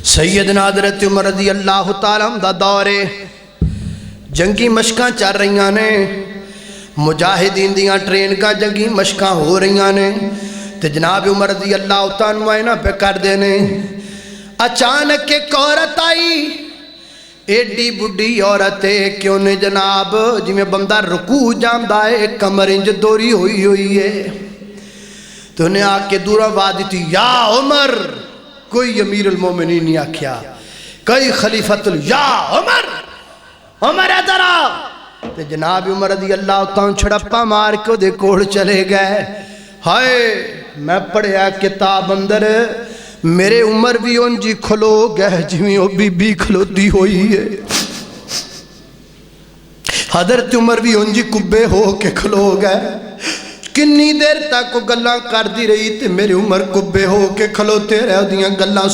سیدنا حضرت عمر رضی اللہ تعالیٰ عنہ دا دورے جنگی مشقاں چل رہی نے، مجاہدین دیاں ٹرین کا جنگی مشقاں ہو رہی نے، تے جناب عمر رضی اللہ تعالیٰ عنہ پہ کر دینے۔ اچانک ایک عورت آئی، ایڈی بڑھی عورت ہے کیوں نے جناب جی میں بندہ رکوع جاندہ ہے، کمر انج دوری ہوئی ہے، تو انہیں آ کے دورہ آواز تھی، یا عمر! کوئی امیر المومنین نہیں آکھیا، کوئی خلیفۃ یا عمر! عمر ادھر آ! تے جناب عمر رضی اللہ تعالیٰ چھڑپا مار کے دے کوڑ چلے گئے۔ ہائے میں پڑھیا کتاب اندر میرے عمر بھی ان جی کھلو گئے جویں او بی بی کھلوتی ہوئی ہے، حضرت عمر بھی ان جی کبے ہو کے کھلو گئے۔ کنی دیر تک گلاں کر دی رہی تے میرے عمر کبے ہو کے کھلوتے رہے دیاں گلاں،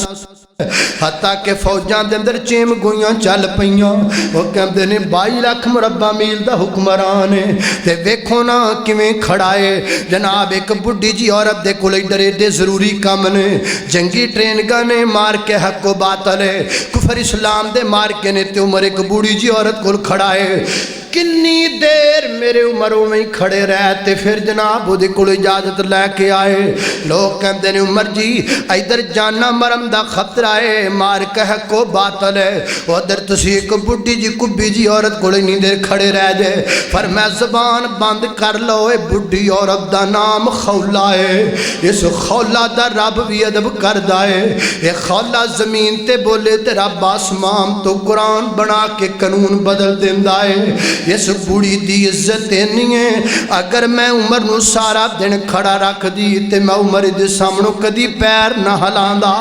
حتیٰ کہ فوجاں دے اندر چیم گویاں چل پئیاں۔ وہ کہندے نے 22 لاکھ مربع میل دا حکمران ہے تے ویکھو نا کیویں کھڑا ہے جناب ایک بڈھی جی عورت دے کولے ڈرے دے ضروری کام نے، جنگی ٹرین گانے مار کے حق و باطل ہے، کفر اسلام دے مار کے نے، تے عمر ایک بوڑھی جی عورت کول کھڑا ہے۔ کنی دیر میرے عمروں میں کھڑے رہتے، پھر جناب وہ دے کول اجازت لے کے آئے۔ لوگ کہتے ہیں عمر جی ادھر جانا مرم دا خطرہ ہے، مار کہہ کو باطل ہے، ادھر تسی ایک بڈھی جی کبھی جی عورت کول نہیں دیر کھڑے رہ جائے۔ فرمایا زبان بند کر لو، اے بڈھی عورت دا نام خولا ہے، اس خولا دا رب بھی ادب کر دائے، اے خولا زمین تے بولے تے رب آسمان تو قرآن بنا کے قانون بدل دیندہ ہے۔ اس بوڑی دی عزت نہیں ہے، اگر میں عمر نو سارا دن کھڑا رکھ دی تے میں عمر دے سامنوں کدی پیر نہ ہلاندا۔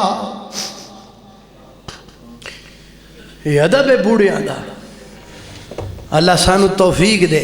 یہ ادب ہے بوڑیاں دا، اللہ سانو توفیق دے۔